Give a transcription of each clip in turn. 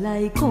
一个。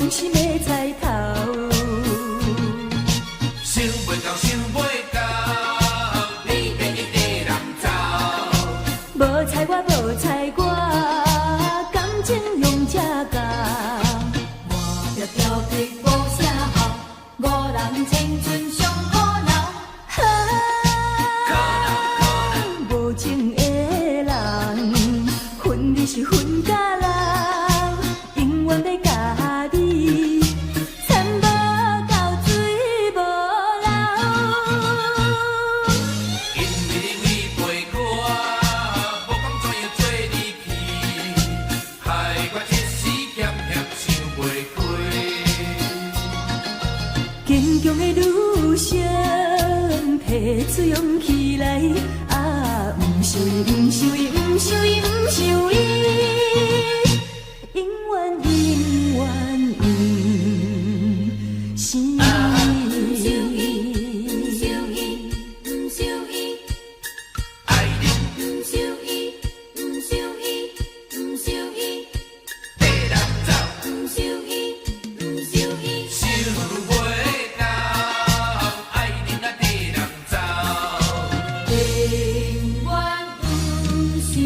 拢是买菜头。想袂到，想袂到，你变一个人走。无菜我，无菜我，感情用这厚。我着调皮无啥好，五人青春上苦恼。无情的人，恨你是恨甲老，永远要甲你牵无到水无流。因为你陪我，无讲怎样做你去，害我一时险险想袂开。坚强的女性，提出勇气来，啊，不想伊，不想伊，不想伊，不想伊，永远永远不是你。不想伊，不想伊，不想伊，爱你不想伊，不想伊，不想伊，跟人走，不想伊，不想伊。想袂到，爱你那跟人走。永远不想伊。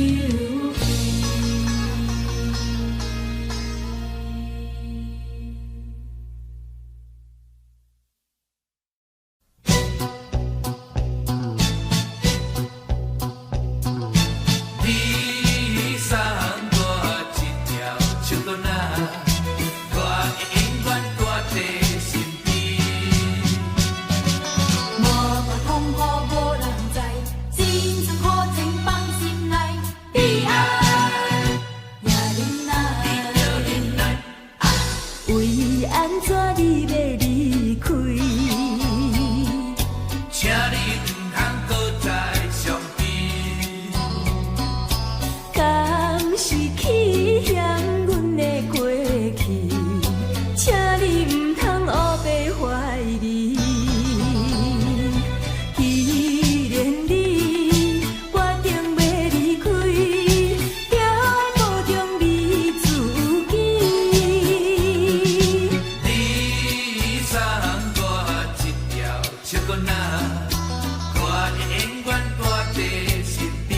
你送我一条手缎仔，我会永远带在身边。无我痛苦无人知，真情苦情放心内，悲哀也忍耐。忍耐，为安怎你要离开？请你唔通搁再伤悲。敢是去嫌阮的过去？请你唔通黑白怀疑。既然你决定要离开，要保重你自己。你送我一条手缎仔，我会永远带在身边。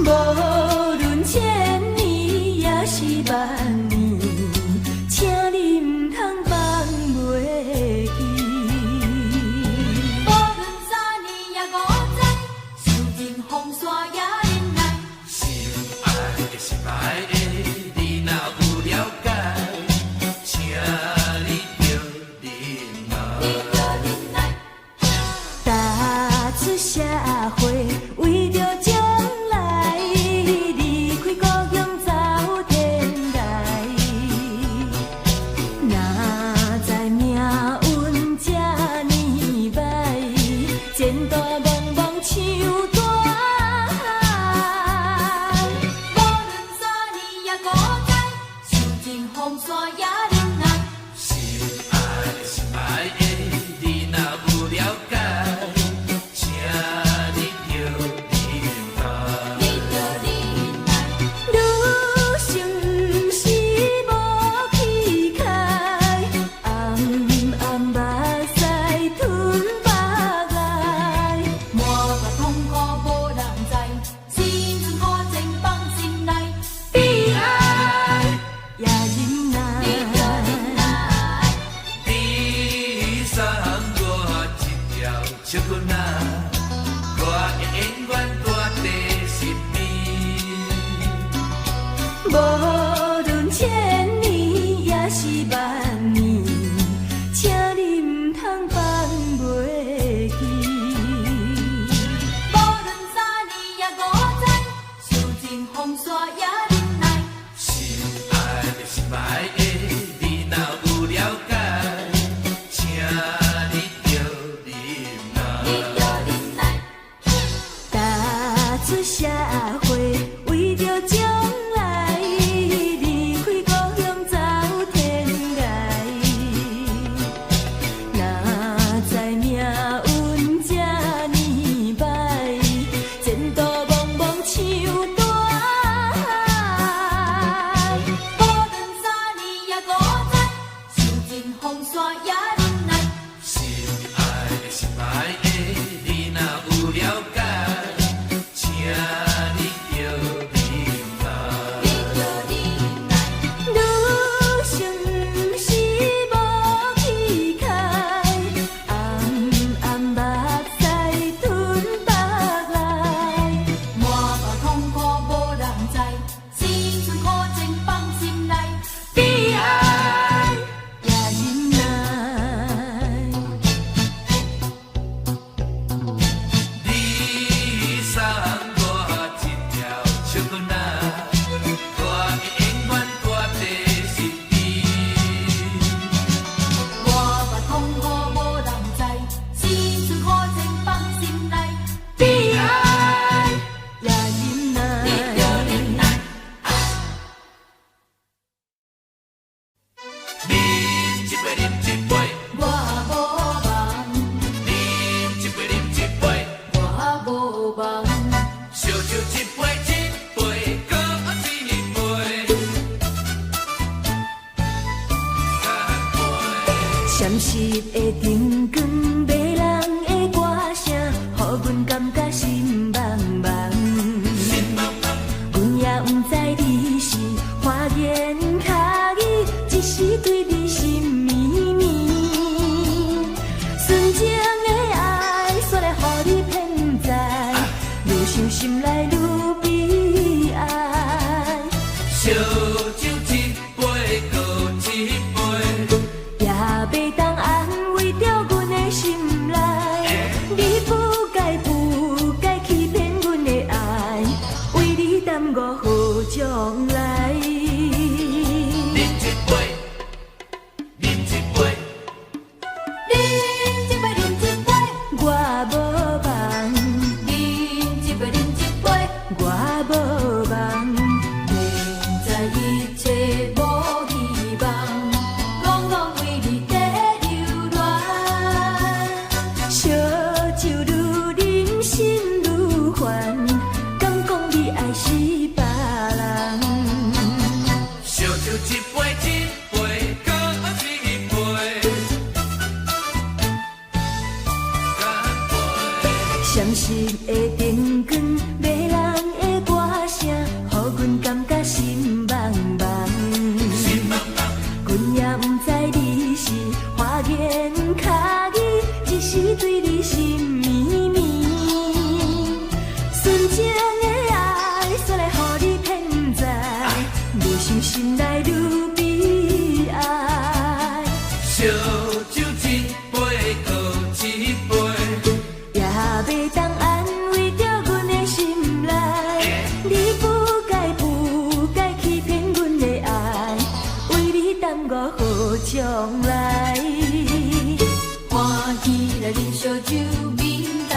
无论千年也是万年，请你唔通放袂记。无论三年也五载，受尽风沙也忍耐。心爱的心爱的，你若有了解，请你着忍耐。你着忍耐。踏出社会，为着将来，离开故乡走天涯。哪知命运这呢歹，前途茫茫像大海。无论三年也五载，受尽风沙也忍耐。心爱的心爱的，你若有了解，请你着忍耐。你着忍耐。女性不是无气概，暗暗目屎吞腹癌。莫把痛苦无人知，真情苦情放心内，悲哀也忍耐。你着杯，饮一杯，我无梦，饮一杯，饮一杯，我无梦，烧酒一杯一杯，搁一杯，干杯。闪烁的燈光，迷人的歌聲，予阮感覺心茫茫。阮也不知你是花言巧語，只是對你心绵绵。純情的愛，煞來予你騙在，愈想心內愈悲哀。烧酒一杯，搁一杯，也袂当安慰着阮的心内，你不该欺骗阮的爱，为你耽误好将来。饮一杯，饮一杯，饮一杯，饮一杯，我无梦，饮一杯，饮一杯，我无梦，明知一切无希望，戆戆为你在流浪。烧酒愈啉心愈烦，敢讲你爱是别人？烧酒一杯一杯，搁一杯，干杯。闪烁的燈光，迷人的歌聲，予阮感覺心茫茫。阮也不知你是花言巧語，只是對你心綿綿。純情的愛，煞來予你騙在，愈想心內愈悲哀。烧酒一杯，搁一杯，也袂当安慰着阮的心内，你不该欺骗阮的愛，为你耽误好将來。欢喜来啉烧酒，面带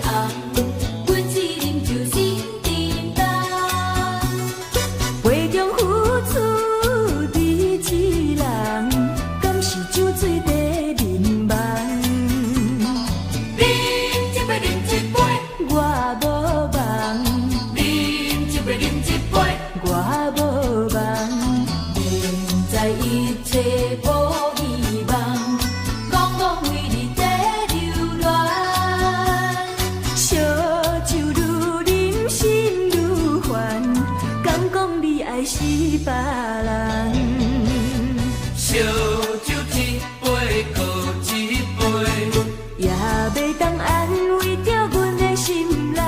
红，阮一啉就心沉重。杯中付出的一人，敢是酒醉在眠梦？饮一杯，饮一杯，我无梦，饮一杯，饮一杯，我无梦。明知一切无希望，戆戆为你在流浪。烧酒愈啉心愈烦，敢讲你爱是别人？烧酒一杯，搁一杯，也袂当安慰着阮的心内，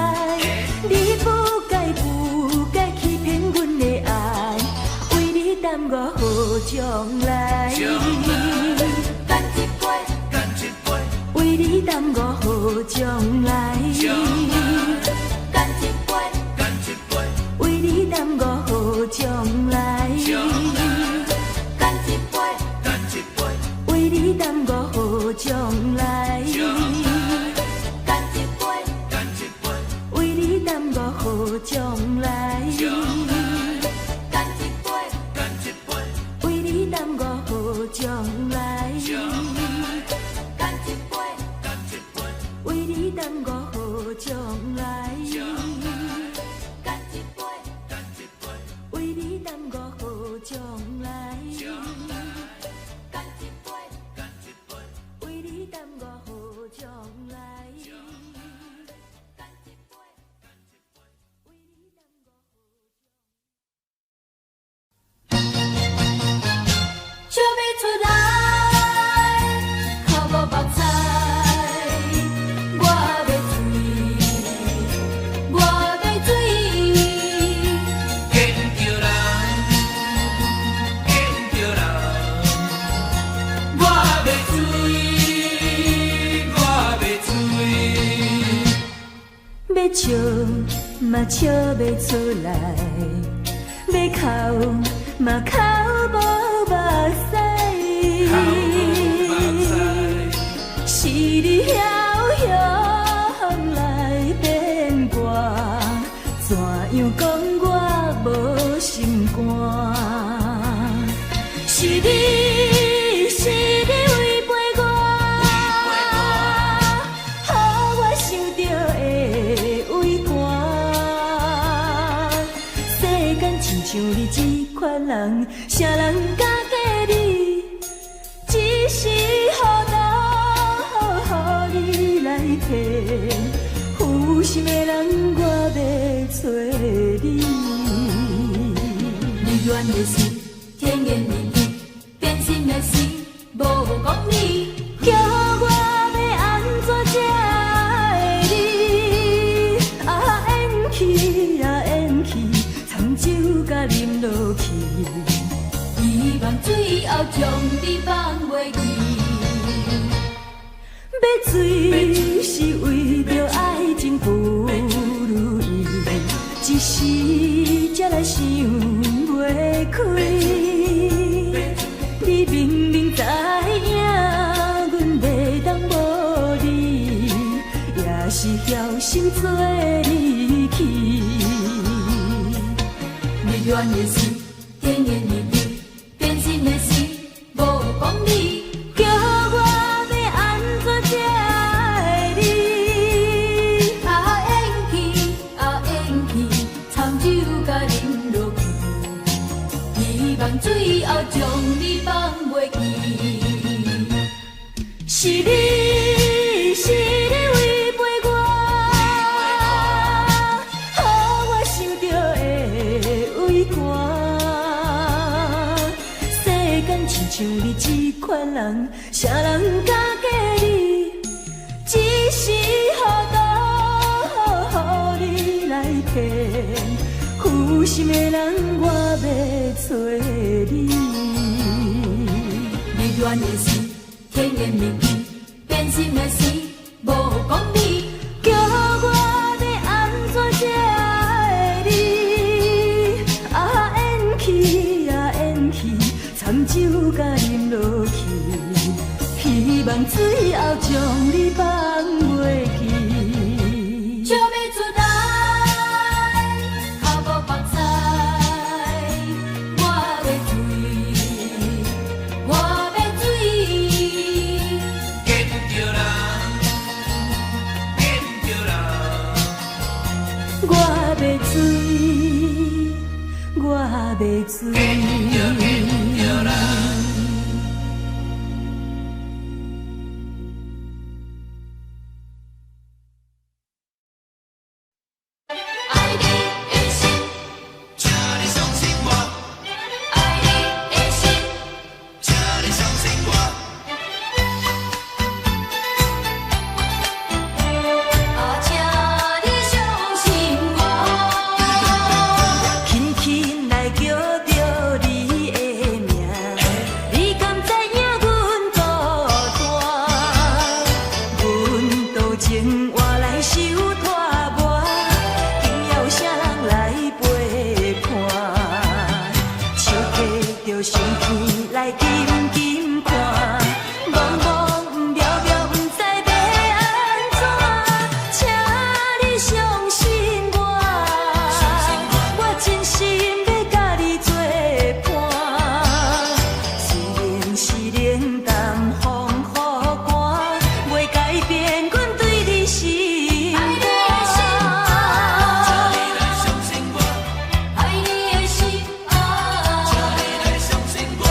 你不该欺骗阮的爱，为你耽误好将来。干一杯，干一杯，为你耽误好将来。干一杯，干一杯，为你耽误好将来。干一杯，干一杯，为你耽误好将来。干一杯，干一杯，为你耽误好将来。干一杯，干一杯，为你耽误好将来。干一杯，干一杯，为你耽误好将来。干一杯，干一杯，为你耽误好将来。干一杯，干一杯，为你耽误好将来。笑要出来，口无目屎，我要醉，我要醉。见着人，见着人，我要醉，我要醉。要笑嘛笑袂出来，要哭嘛哭无目屎。是你晓晓来变卦，怎样讲我无心肝？是你人，啥人敢嫁你？只是予你来骗，负心的人我要找你。你愿的是甜言蜜语，变心的是无讲理。叫我要安怎才会你？啊演去啊演去，参酒甲啉落去。希望最后将你放袂记。要醉是为着爱情不如意，一时才来想袂开。你明明知影，阮袂当无你，也是晓心做离去。你愿的是甜言蜜语，变心的是无讲理。叫我要安怎才会你？啊演去啊演去，参酒甲啉落去。希望最后将你放袂记。是你，是你违背我，予我想着会畏寒。世间亲像你这款人，啥人敢嫁你？只是予你来骗，负心的人我要找你。你愿的是甜言蜜语，变心的是无讲理。叫我要安怎才会你？啊演去啊演去，参酒甲啉落去，希望最后将你放袂记。笑要出来，脚步放肆，我要醉，我要醉。见着人，见着人，我要醉，我要醉。见着人。爱你的心，请你相信我，爱你的心，请你相信我。啊，请你相信我。轻轻来叫着你的名，你敢知影阮孤单？阮多情换来受拖磨，竟要啥人来陪伴？笑摕着相片来紧紧看，茫茫渺渺不知要安怎，请你相信我，我真心要甲你作伴。虽然是冷淡风雨寒，袂改变阮对你心爱你的心肝。你来相信我，爱你的心啊，你来相信我。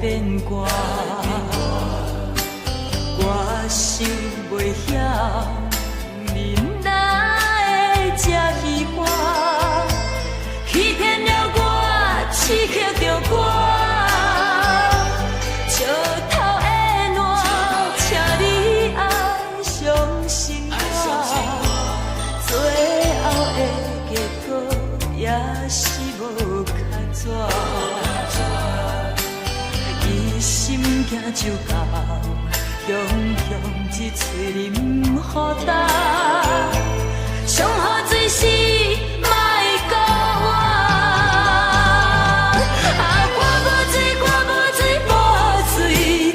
变卦，我想袂晓，你哪会这喜欢？欺骗了我，刺激着我，笑头的烂，请你爱相信我，最后的结果也是无较绝。伊心惊就到，雄雄一嘴啉予干，上好水是莫讲我。啊，我无水，我无水，无水，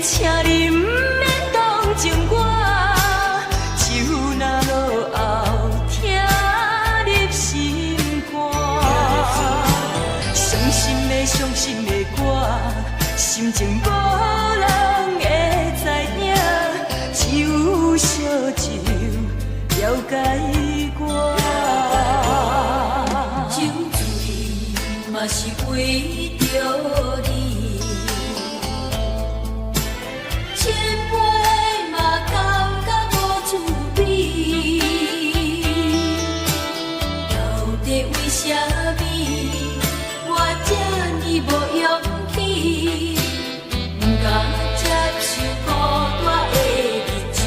请你毋免当情我，酒若落后，听入心肝。伤心的伤心的歌，心情无人会知影，只有烧酒了解我。酒醉嘛是为着你，千杯嘛感觉无滋味，到底为什么我这呢无勇气？不敢接受孤单的日子，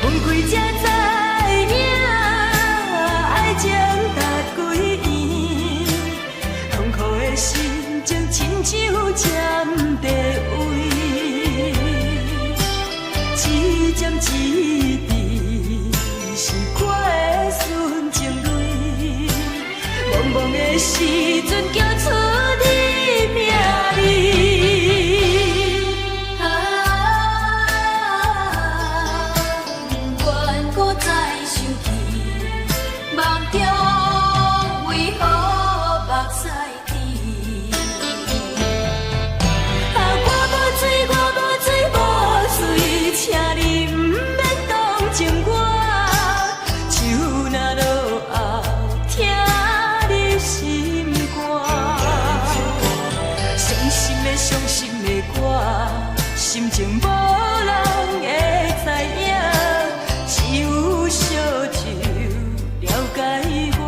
分开才知影，爱情值几圆，痛苦的心情亲像占地位，一점一滴是我的纯情泪，茫茫的时阵叫出你名字。不愿搁再想起，梦中为何目屎滴？我无水，我无水，无水，请你毋免当情我，酒若落后，听入心肝。伤心的伤心的歌，心情无人会知影，只有烧酒了解我。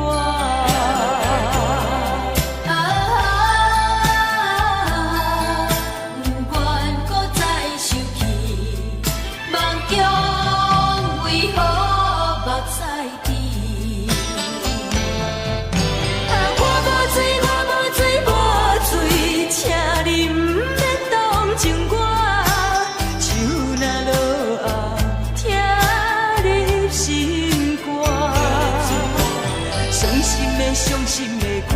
不愿搁再想起，梦中为何目屎滴？我无水，我无水，无水，请你毋免当情我，酒若落后，听入心肝。伤心的伤心的歌，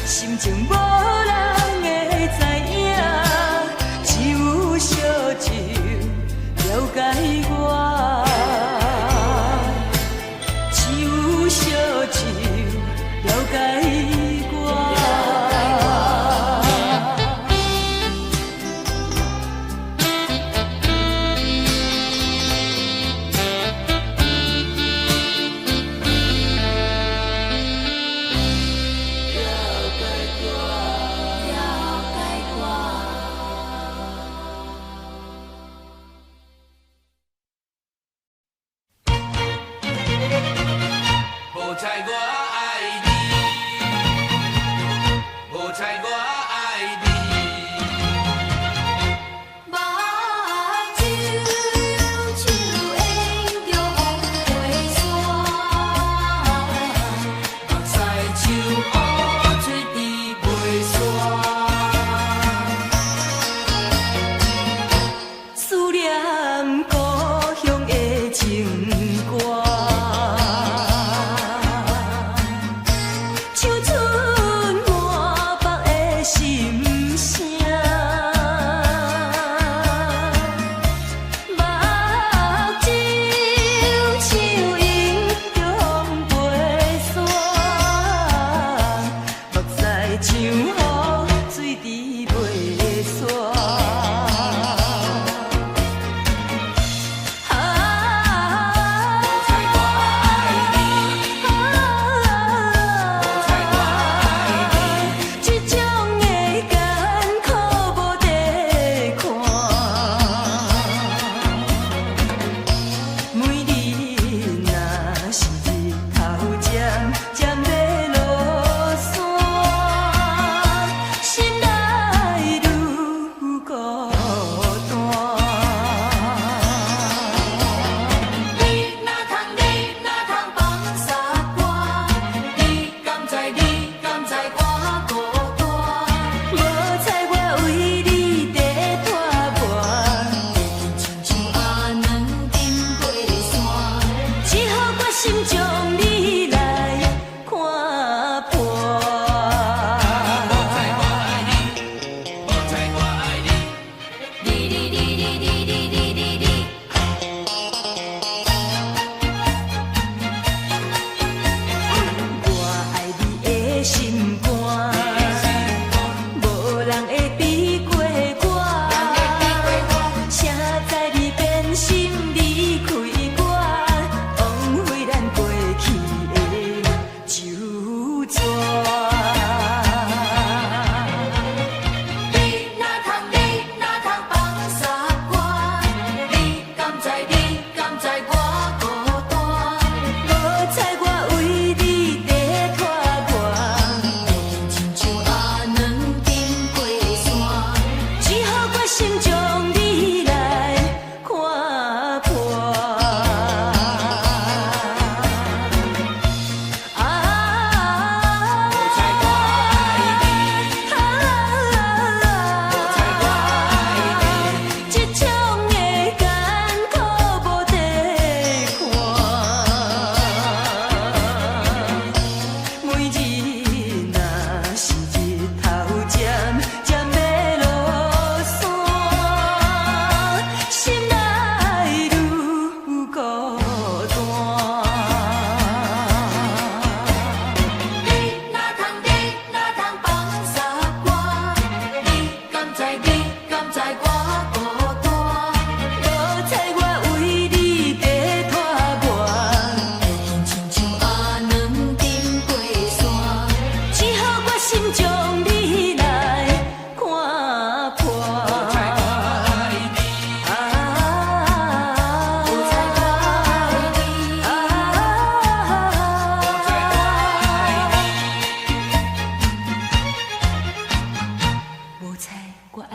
心情无人会知影，只有烧酒了解我，只有烧酒了解我。无猜我爱你，无猜我爱你。目睭手牵着风飞山，目屎像雨水滴袂散。思念故乡的情歌，唱出满腹的心声。目睭像迎着风飞山，目屎像雨水滴袂散。这种的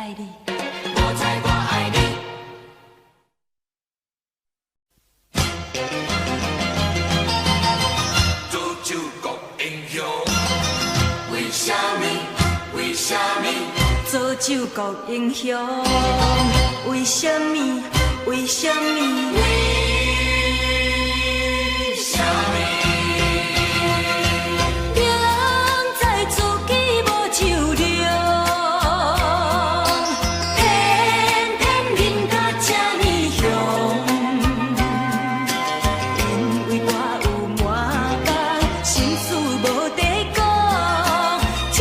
爱你。我知我爱你。做酒国英雄，为什么？为什么？做救国英雄，为什么？为什么？为什么？明知自己无酒量，偏偏饮甲这呢香。因为我有满腹心事无地讲，请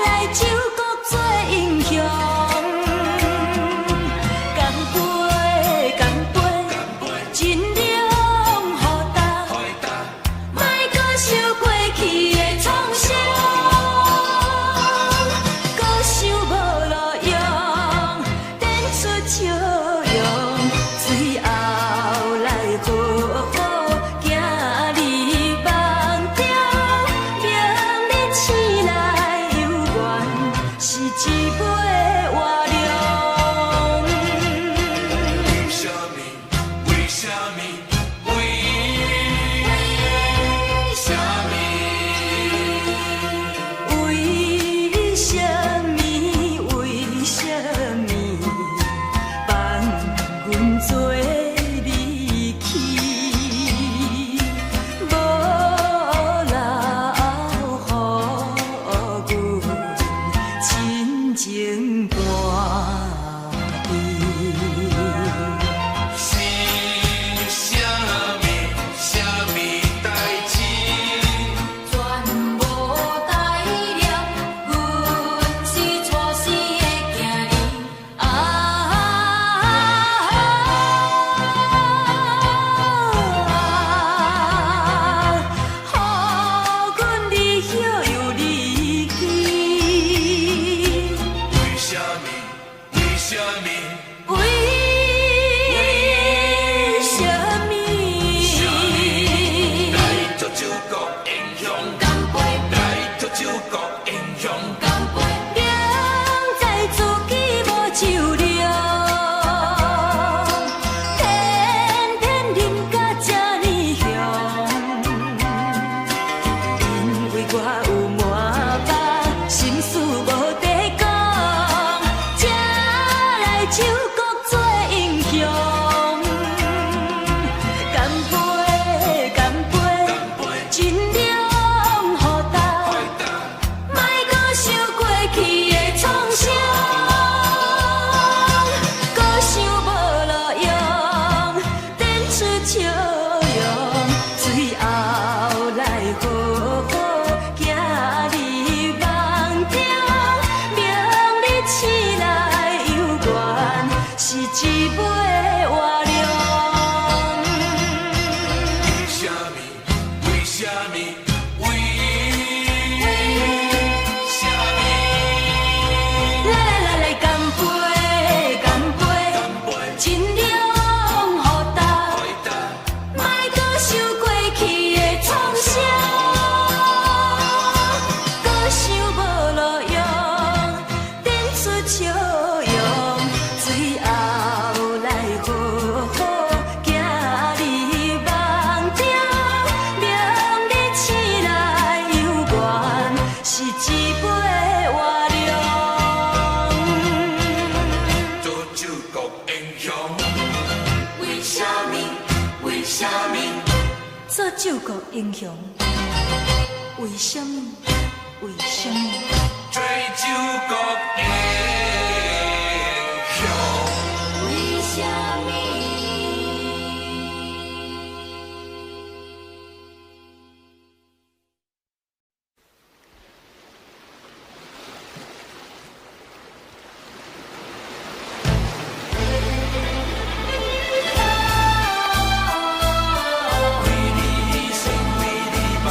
来救国做英雄。干杯，干杯，尽量予答，莫搁想过去的创伤，搁想无路用，展出笑容，最后来好好行入梦中，明日醒来犹原是一杯活量。为什么？为什么？为什么？为什么？为什么放阮做离去？无留予阮亲情伴伊。是什么？什么代志？全无代念，阮是初生的囝儿予阮离晓又离去。为什么？为什么？为什么？来做酒国英雄，干杯！来做酒国英雄。干杯！明知自己无酒量，偏偏饮甲这呢香。因为我有满腹心事无地讲，请来救国做英雄。干杯！干杯！尽量予答。莫搁想过去的创伤，搁想无路用，展出笑容，最后来好好行入梦中，明日醒来犹原是一杯活量。为什么？为什么？为什么？来，干杯，干杯，尽量予答。莫搁想过去的创伤，搁想无路用，展出笑容，最后来好好行入梦中，明日醒来犹原是一杯活量。做酒国英雄，为什么？为什么？做救国英雄，为什么？为什么？做酒国英雄。为什么？为你牺牲，为你忙。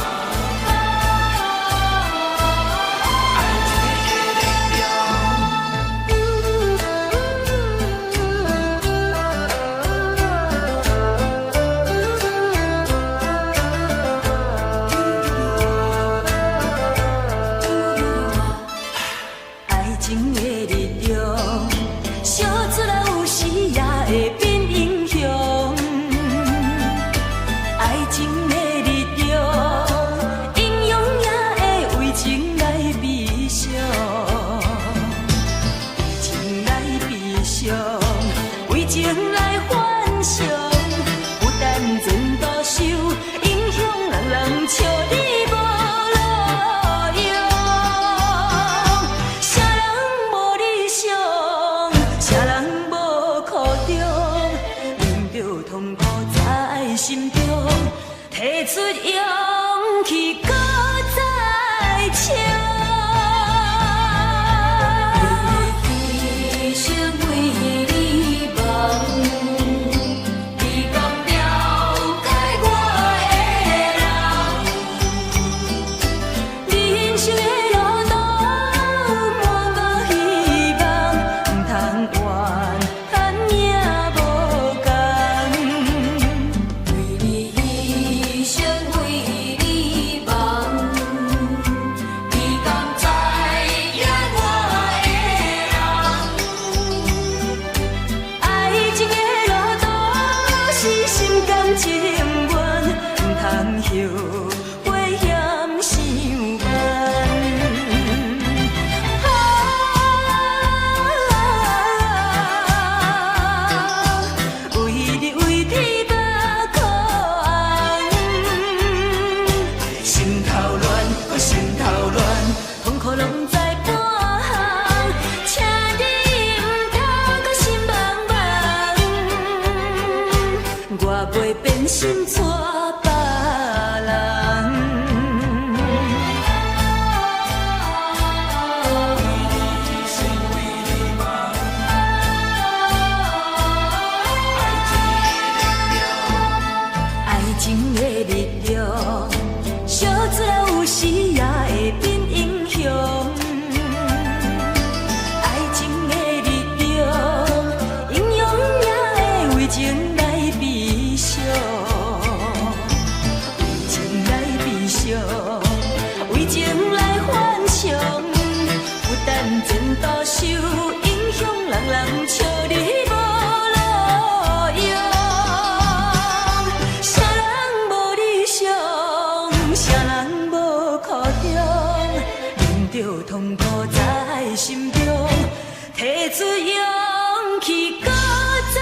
情愿，毋通后悔嫌伤慢。为你目眶红，心头乱，心头乱，痛苦拢在半项，请你毋通搁心茫茫，我袂变心带别人。爱情的力量，小子有时也会变英雄。爱情的力量，英勇也会为情来悲伤，为情来悲伤，为情来反常。不但前途受影响，人人笑你无路用。啥人无理想，啥人无苦衷，忍着痛苦在心中，提出勇气，搁再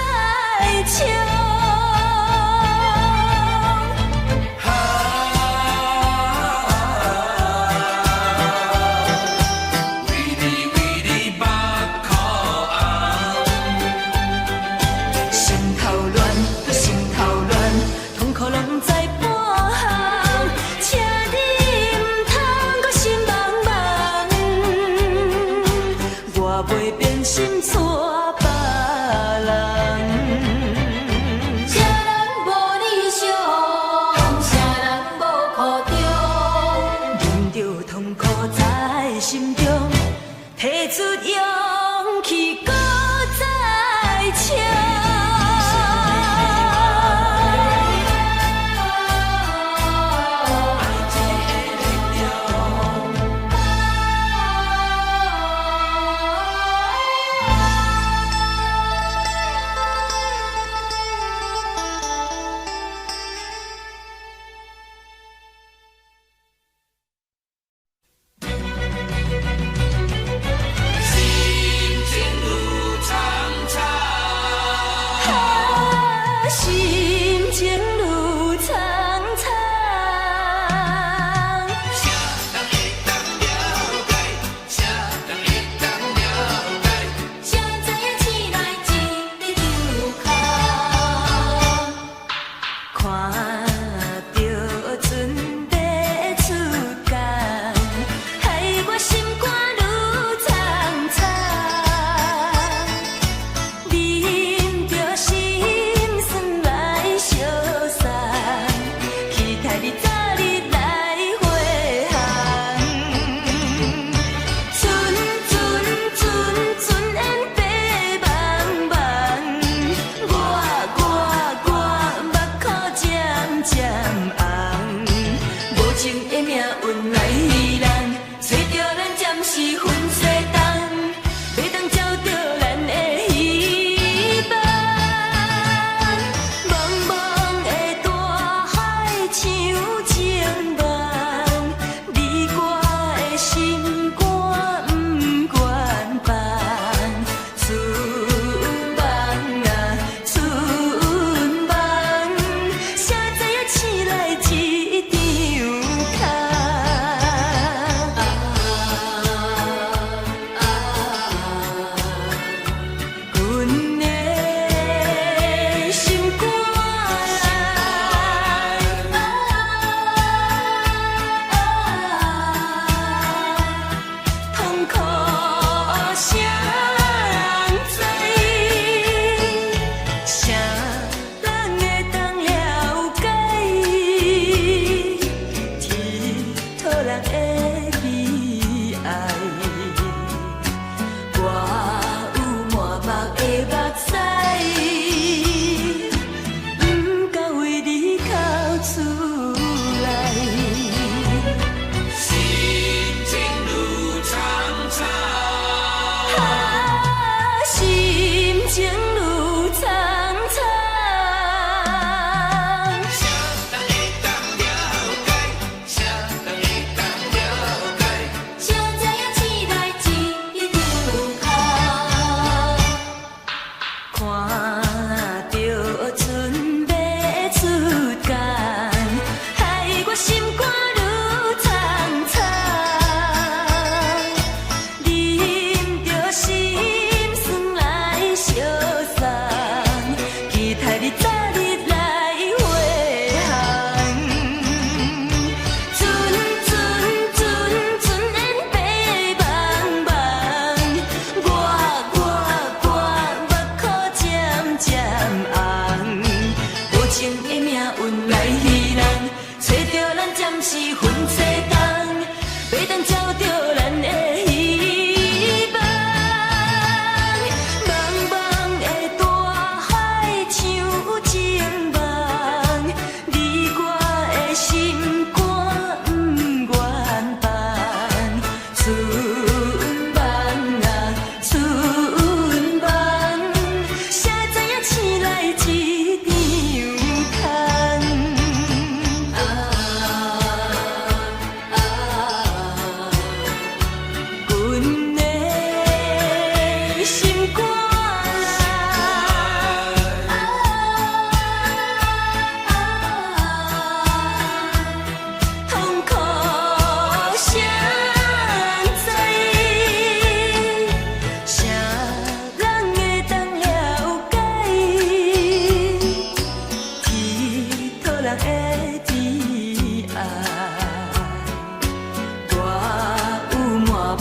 唱。为你目眶红，心头乱，心头乱，痛苦拢在半项，请你毋通搁心茫茫，我袂变心带别人。啥人无理想，啥人无苦衷，忍着痛苦在心中，提出勇气，搁再唱。是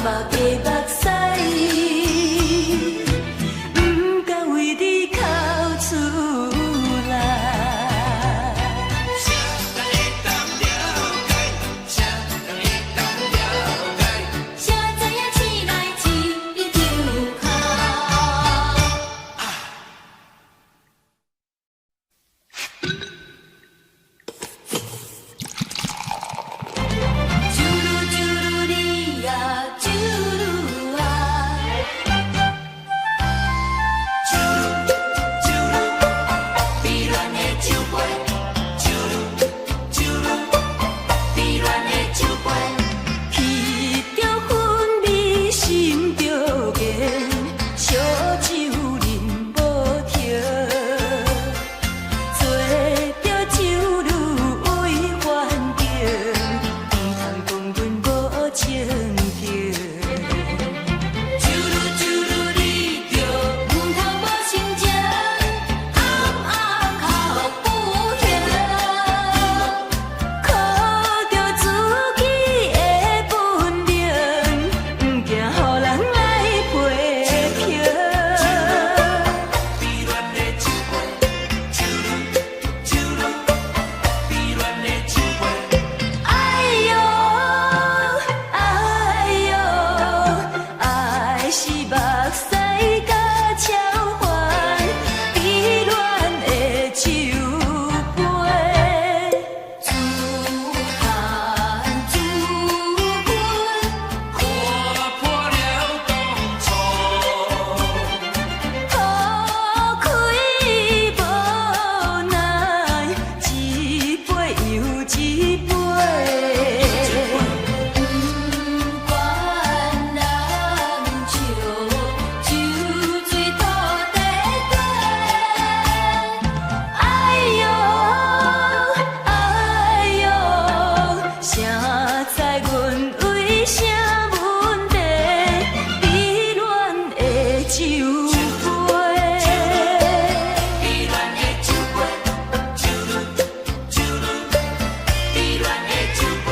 目加目屎，不敢为你哭出来。谁人会当了解？谁人会当了解？谁知影醒来一场空？啾噜啾噜你呀，啾噜啊，啾噜啾噜，美乱的酒杯，啾噜啾噜，美乱的酒杯。闻着薰味心着热，烧酒饮无停，做着酒女为反境，唔通讲阮无情调。啾噜啾噜，你着唔通无心情，暗暗哭不休，靠着自己的本领，唔惊予人来批评。美乱的酒杯，啾噜啾噜，美乱的酒杯。哎哟哎哟，爱是目屎甲超凡，美乱的酒杯，自寒自困，看破了当初，抛开无奈，一杯又一杯。不管人笑，酒醉土地底。哎哟哎哟，谁知阮为啥问题？美乱的酒杯。美乱的酒杯，啾噜啾噜，美乱的酒杯。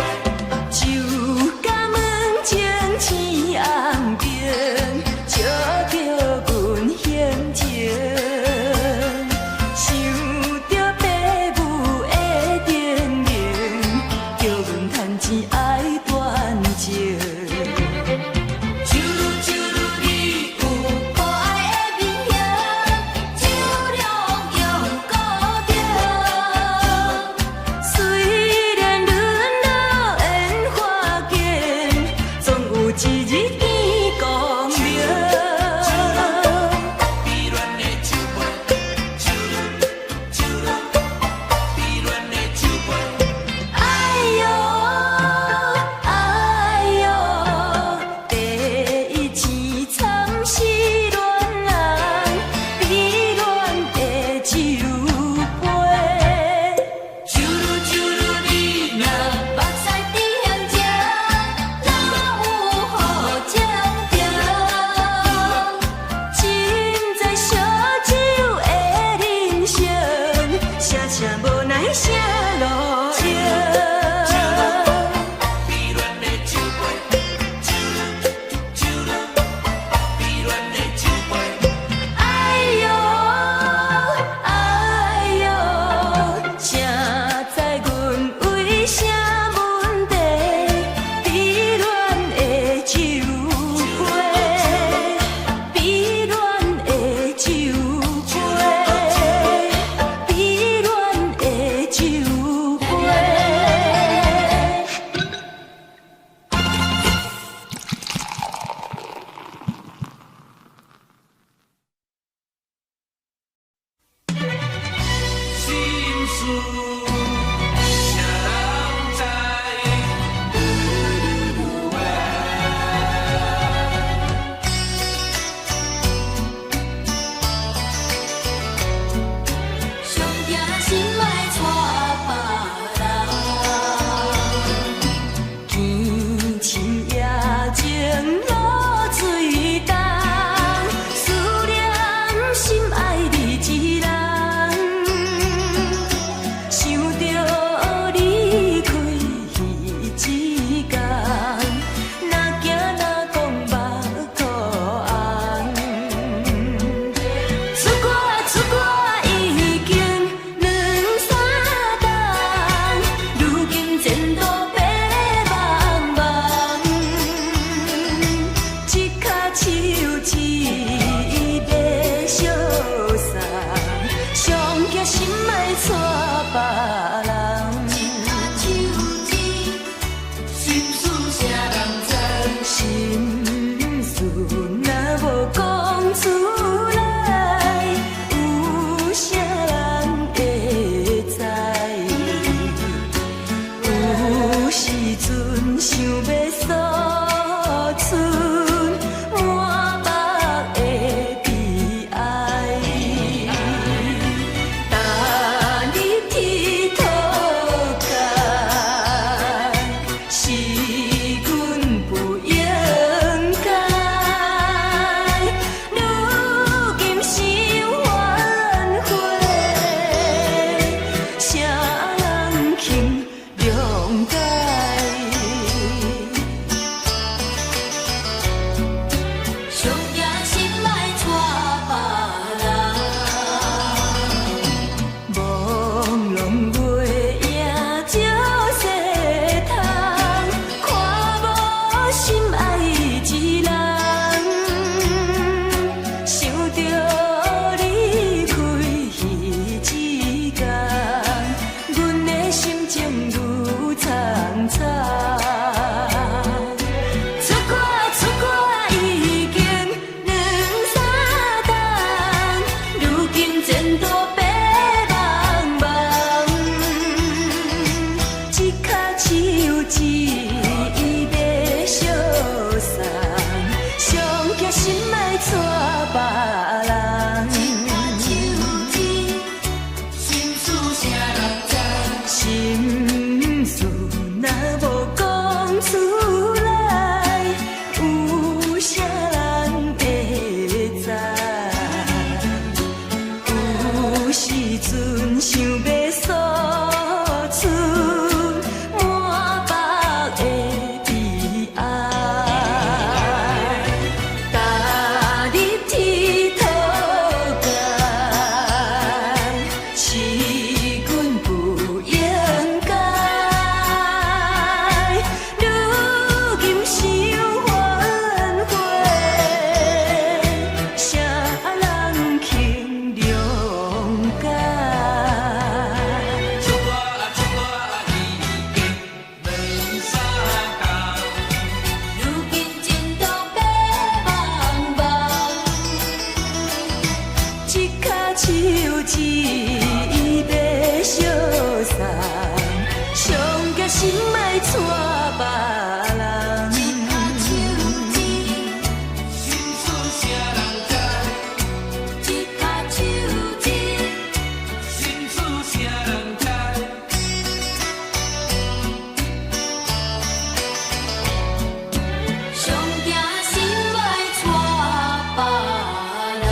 酒甲门前青红灯，照着阮险情，想着爸母的叮咛，叫阮趁钱爱断情。啾噜啾噜，你有可爱的面型，酒量用固定。虽然沦落烟花间，总有一日见光明。美乱的酒杯，啾噜啾噜，美乱的酒杯。哎哟哎哟，第一钱惨是恋人，美乱的酒杯。啾噜啾噜，你若目屎滴向这，哪有好事若无讲出来，有啥人会知？有时阵想要诉出满腹的悲哀，但你剃头干，是阮不应该。如今想反悔，啥人肯谅解？上惊心莫带别人，朦胧月影照西窗，看无心爱一人。想着离开彼一天，阮的心情愈苍苍。出国已经两三冬，如今前途白茫茫，一脚手指要相送，上惊心莫带别人。心事谁人知？心事若无讲出来，有啥人会知？有时阵想要诉出满腹的悲哀，但你剃头干，是阮不应该。如今想反悔，啥人肯谅解？出我已经两三冬。如今前途白茫茫，一脚手指要相送，上惊心莫带别人。心事谁人知？一脚手指，心事谁人知？上惊心莫带别人。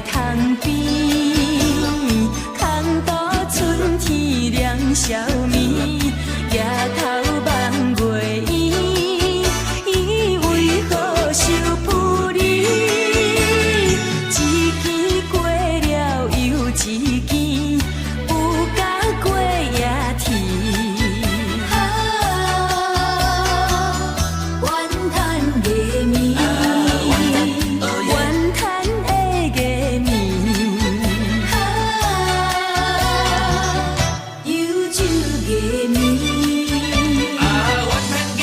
塘边，空渡春天亮宵暝，夜头望月圆，伊为何受负你？一件过了又一件，有甲过夜天。怨叹月暝，怨叹的月暝，忧愁月暝。怨叹月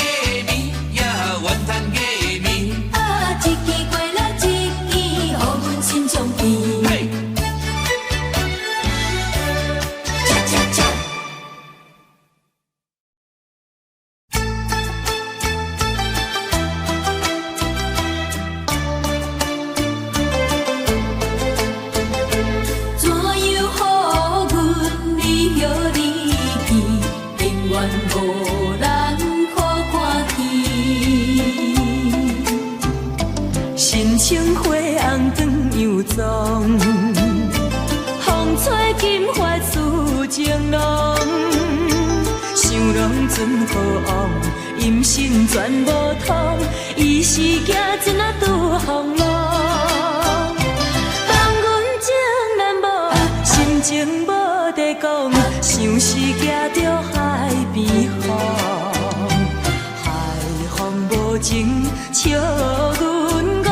暝呀，怨叹月暝。一件过了一件，予阮心中变。嘿，恰恰恰。怎样予阮离后离去，永远无人看看见。心情花红长又壮，风吹金发似情郎，想拢准好往，音信全无通，伊是行真啊拄风浪。放阮情难无，心情无地讲，想是行着海边风，海风无情笑阮讲，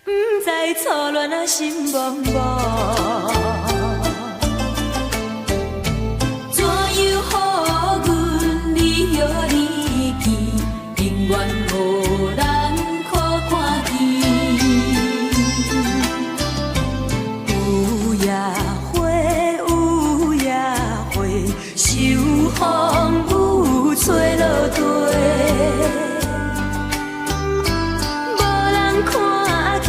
不知错乱啊心茫茫。怎样予阮离后离去，永远无人看看见。有夜花，有夜花，受风雨吹落地。无人看见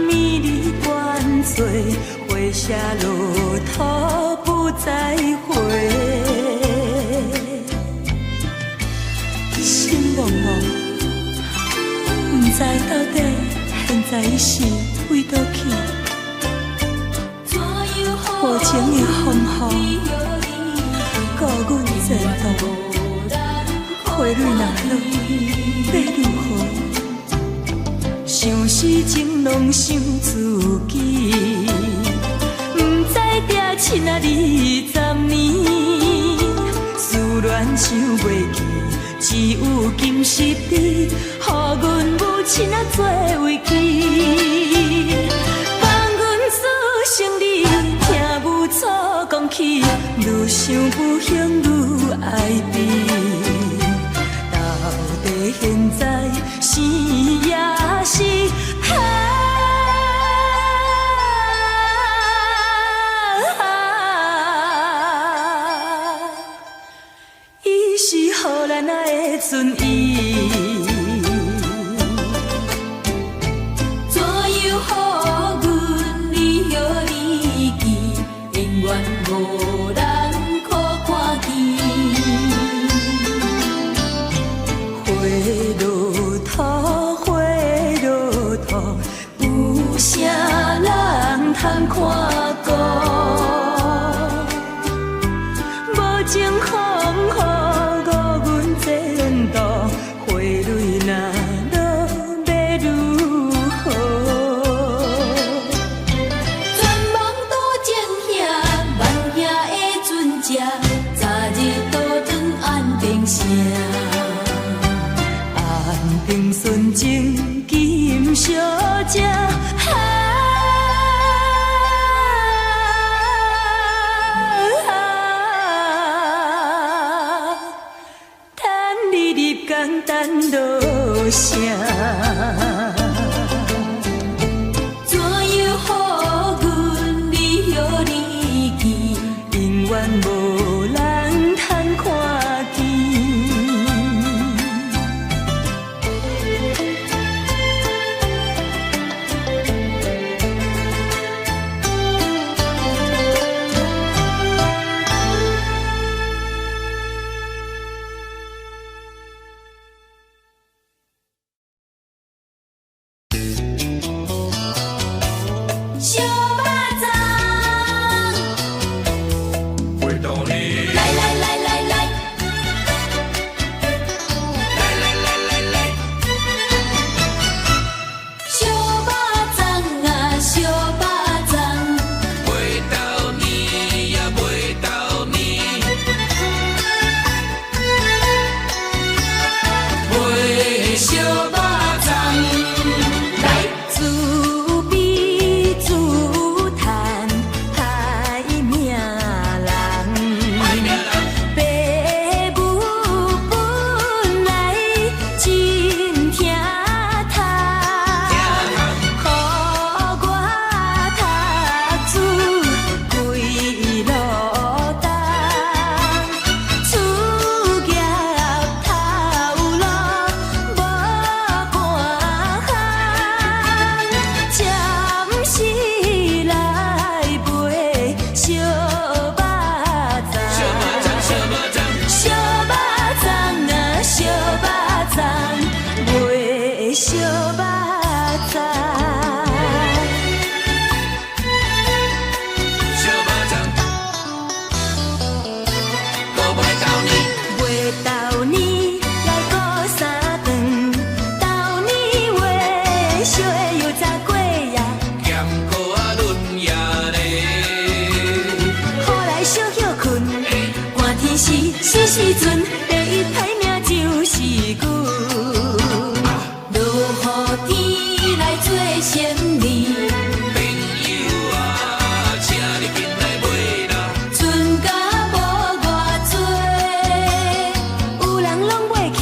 暝日断做，花谢落土不再回。心茫茫，不知到底现在伊是为倒去。无情的风雨，教阮前途，花蕊若落，要如何？想是情拢想自己，不知定亲啊20年，思恋想袂记，只有金石枝，予阮母亲啊做为记。放阮思成你，听母错讲起，愈想愈兴愈爱变。到底现在是也是伊是予咱啊的存意。怎样予阮离后离去，永远无人看看见。花落土，花落土，有啥人通看顾？无情风雨，阮前途，花蕊若落，要如何？全梦多情兄，万兄的船只，早日倒转安平城。安平纯情金小姐，等你入港等落声。怎样予阮离后离去，永远无人通看见。是是时阵，第一排名就是阮。落雨天来做仙女，朋友啊，请你紧来买啦。船甲无偌多，有人拢买去，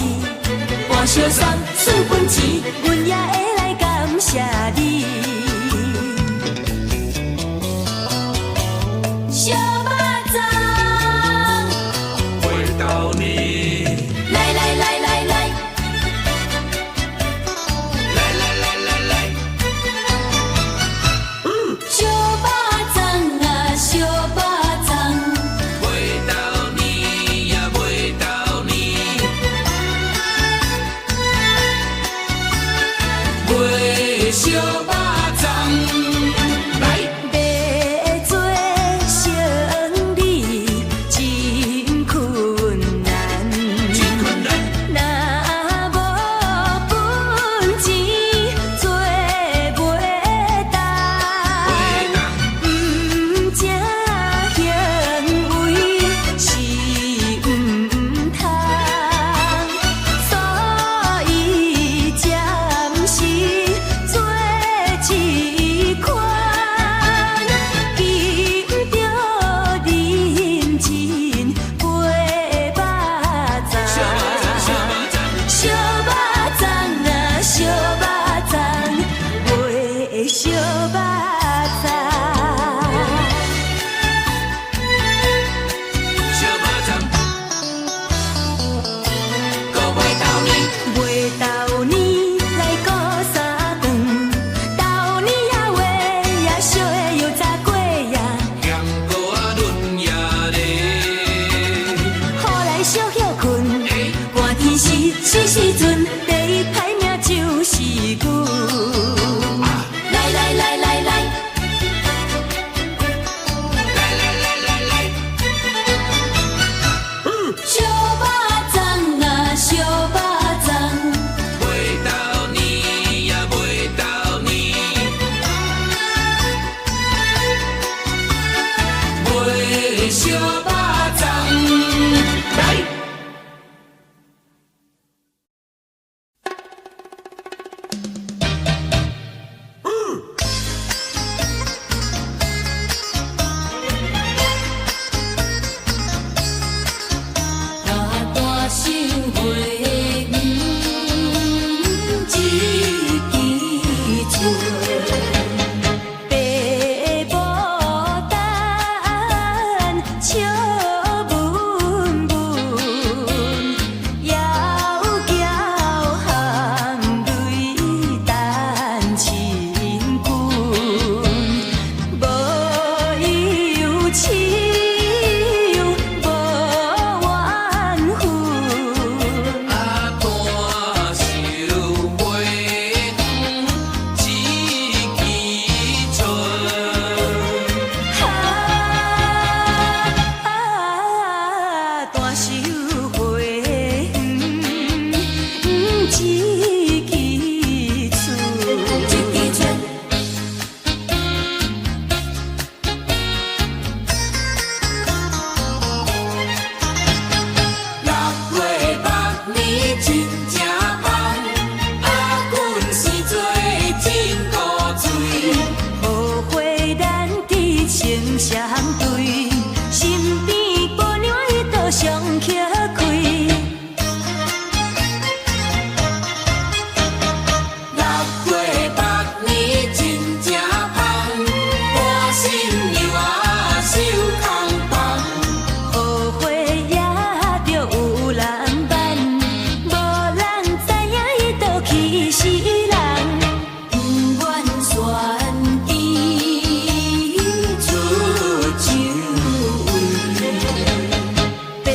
半小山算分钱，阮也会来感谢你。小肉粽，回到你，来来来来来，来来来来来，小肉粽啊，小肉粽，回到你呀，回到你，回小肉粽，来。要做生理真困难，真困难，若无本钱做袂当，回当毋正行为是毋通，所以暂时做一款，紧着认真陪肉粽。小肉粽，小肉粽。小肉粽啊，小肉粽，卖小肉粽。小肉粽，搁回到你，卖豆年来过三顿，豆年也话也烧的油炸粿呀，咸锅啊润夜嘞，好来小歇困。寒天是时阵，第一排名就是阮。来来来来来，来来来来来，小肉粽啊，小肉粽。回到你呀，回到你，回小肉粽，来。大大手回忆一支嘴，爸牡丹笑文文，窈窕含泪等亲君，无忧愁。啊，半袖花红一枝春，大手花一支春，一支春。六月八年真正香，啊，阮生做真古锥。后悔咱伫情相对，身边姑娘伊都上乞开。六月八年真正香，半心又啊手空房。后悔也着有人办，无人知影伊都气死人，不愿选伊出酒位。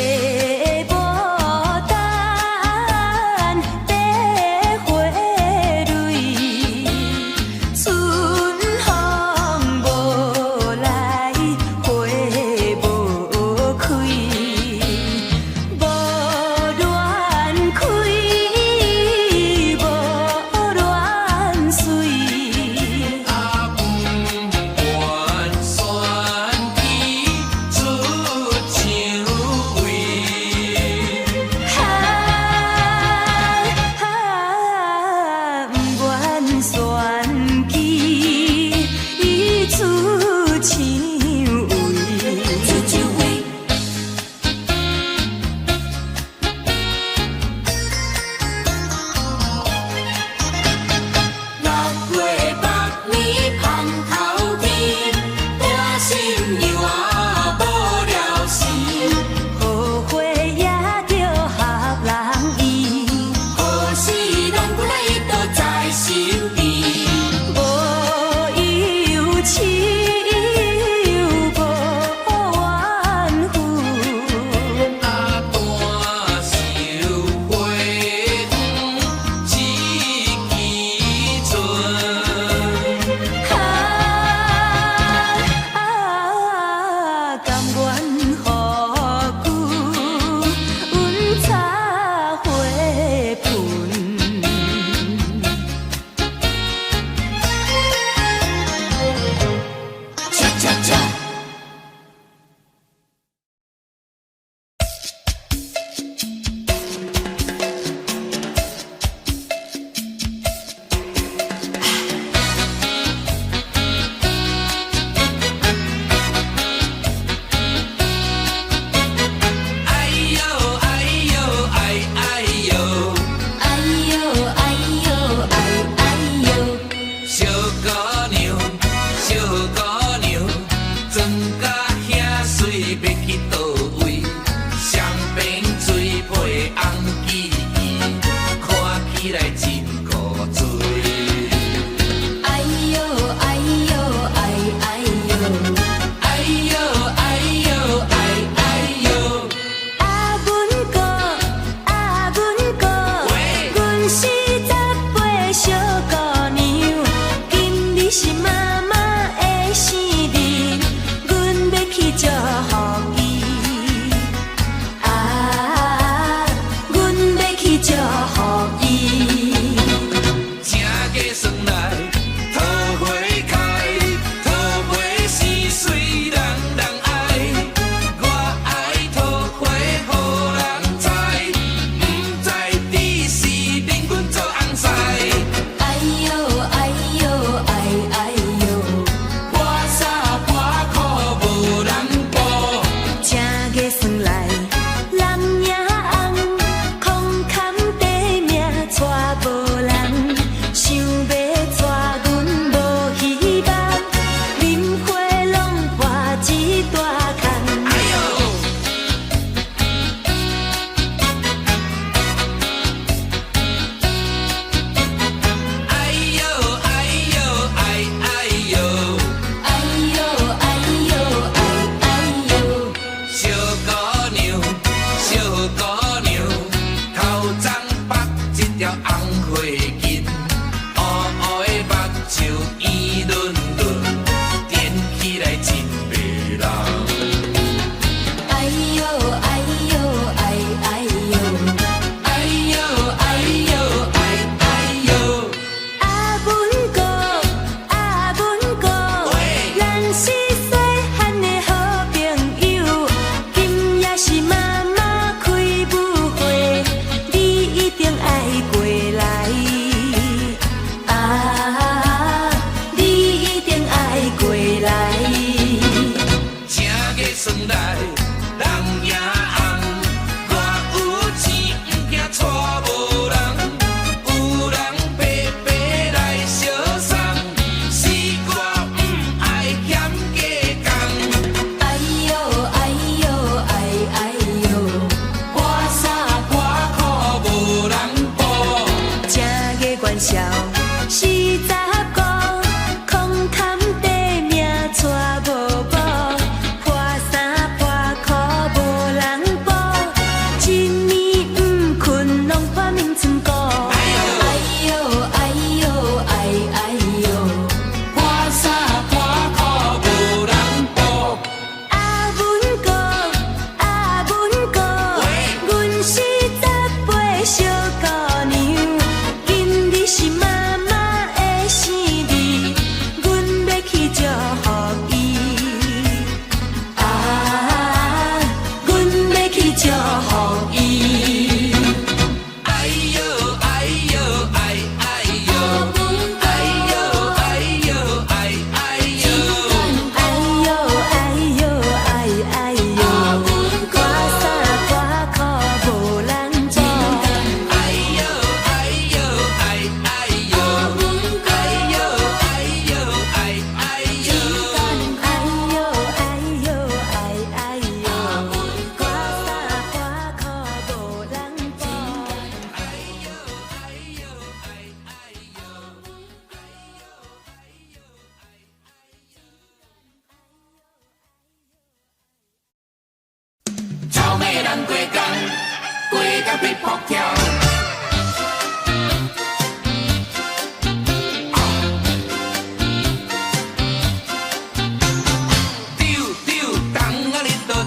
被跑跳。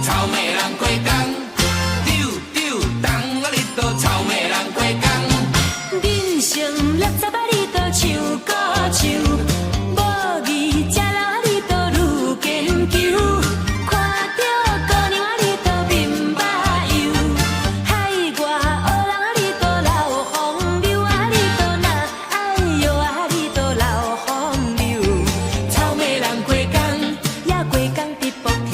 草莓人过工，丢丢东啊！你都草莓人过工。人生60啊，你都唱歌唱，无义食人啊，你都愈研究。看到姑娘啊，你都面目油，海外黑人啊，你都流风流啊，你都那哎哟啊，你都流风流。草莓人过工，也过工直步跳。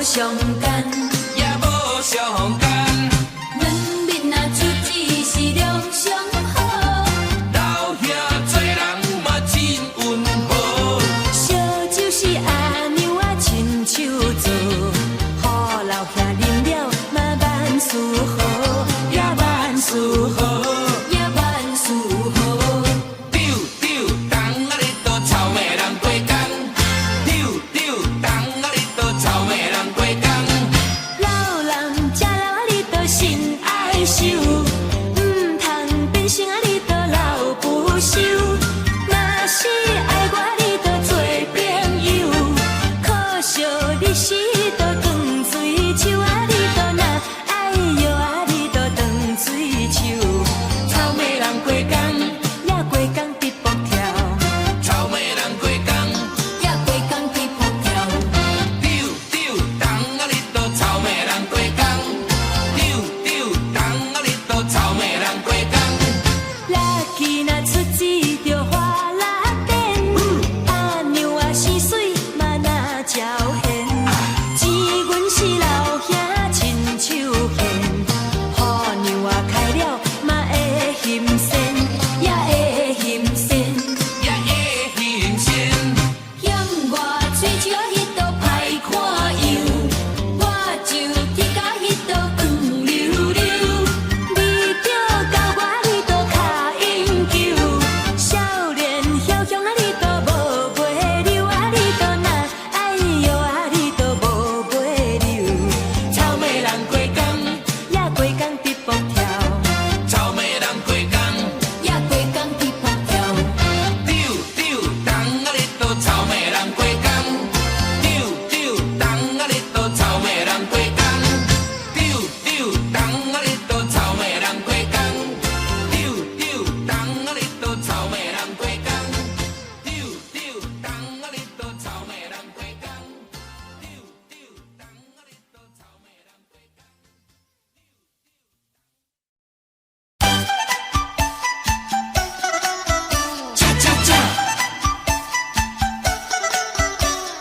上干，也无上干，人民啊，出钱是良上好，老兄做人嘛真温和，烧酒是阿娘啊亲手做，好老兄啉了嘛万事好，也万事好，也万事好。丢丢东啊，你都草莓人过工，丢丢东啊，你都草莓人过工。老人食人啊，你都心爱受，唔通变成啊，你都老不休。若是爱我，你都做朋友，可惜你是都断水手啊，你都那哎哟啊，你都断水手。草莓人过工，也过工直步跳。草莓人过工，也过工直步跳。丢丢东啊，你都草莓人过工，丢丢东啊，你都草莓人过工。垃圾若出钱就花拉电，阿娘啊生水嘛那照现，钱阮是老兄亲手献，好娘啊开了嘛会欣仙，也会欣仙，也会新鲜，嫌我嘴手啊迄道歹看样，我就铁甲迄道光溜溜，你着教我你都卡应求，少年晓雄啊你都无袂溜啊，你都那哎哟啊你都无袂溜，草莓人过工，也过工直步跳，草莓人过工，也过工直步跳。丢丢东啊，你都草莓人过工，丢丢东啊，你都草莓人过工，丢丢东啊，你都草莓人过工，丢丢东啊，你都草莓人过工，丢丢东啊，你都草莓人过工，丢丢东啊，你都草莓人过工。恰恰恰，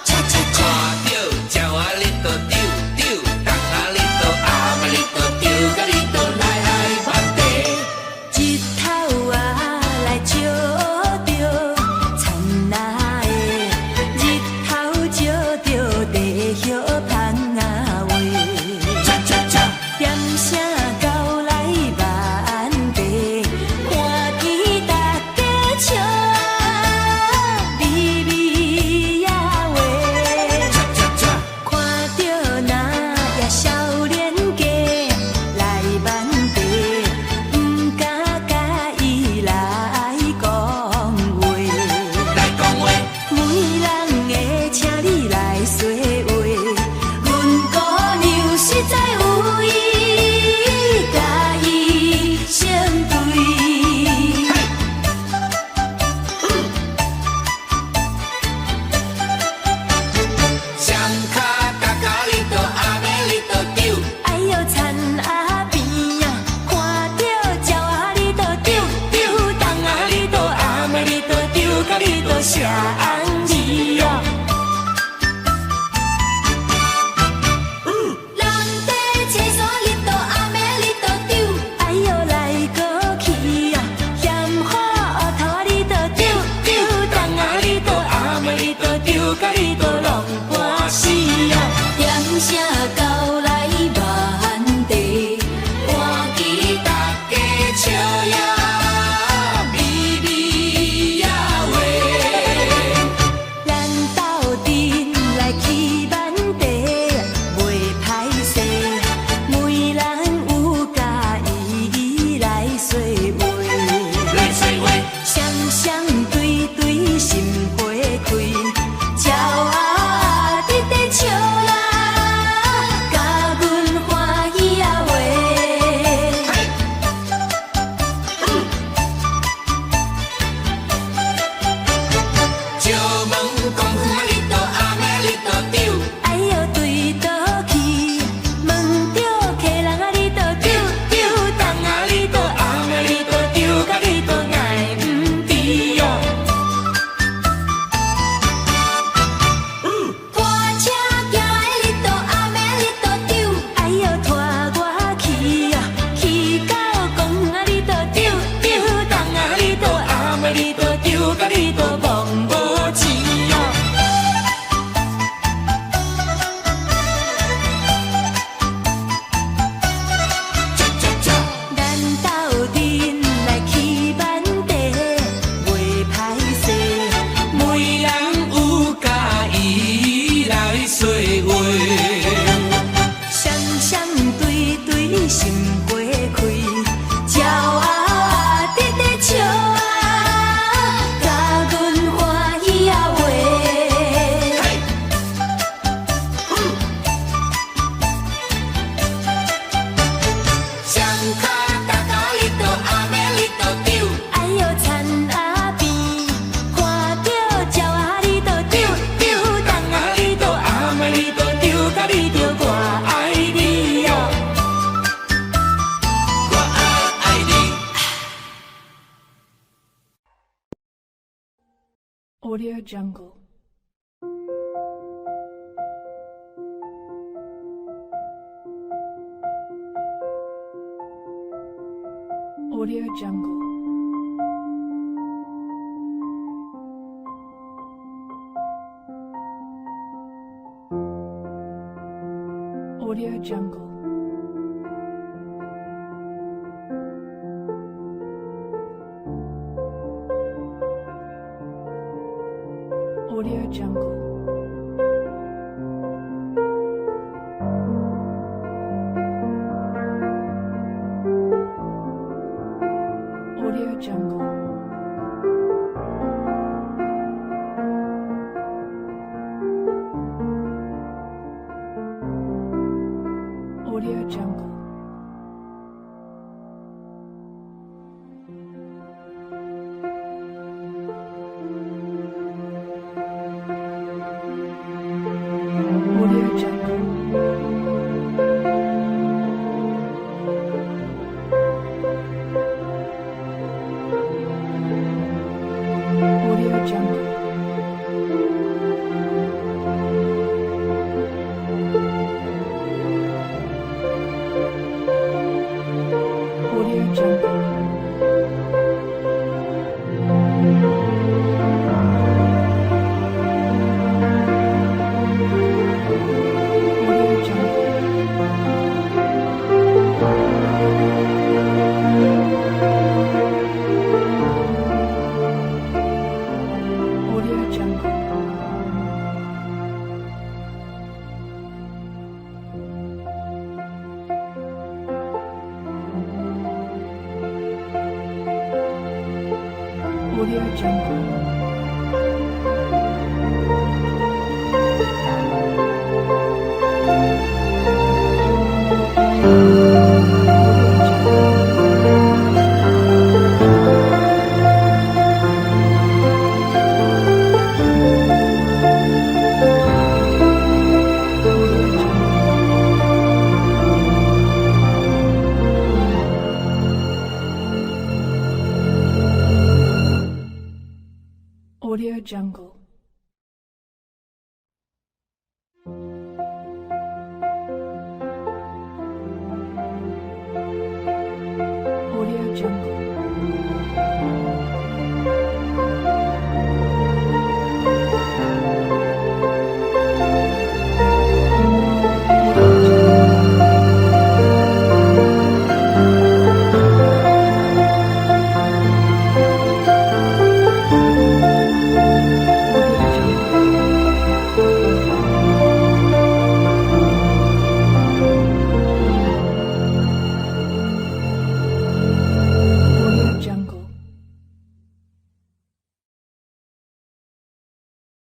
恰恰恰，看到鸟啊，你都丢丢，东啊，你都暗啊，你都丢，甲你都来翻地。日头啊来照着田啊的，日头照着地叶芳啊话，恰恰恰，点声到来万地，看见大家笑啊微微呀话。恰恰恰，看到那也少年家来万地，不敢甲伊来讲话。来讲话，每人会请你来说话，阮姑娘实在有意甲伊相对。双脚脚脚你都暗的你都丢，哎哟，田啊边啊，看到鸟啊你都丢丢，东啊你都暗的你都丢，甲你都写红字哦。人地车山你都暗的你都丢，哎哟来过去 Audio Jungle. Audio Jungle. Audio Jungle. Audio Jungle. Audio Jungle. Audio Jungle. Audio Jungle. Audio Jungle. Audio Jungle. Audio Jungle. Audio Jungle. Audio Jungle. Audio Jungle. Audio Jungle.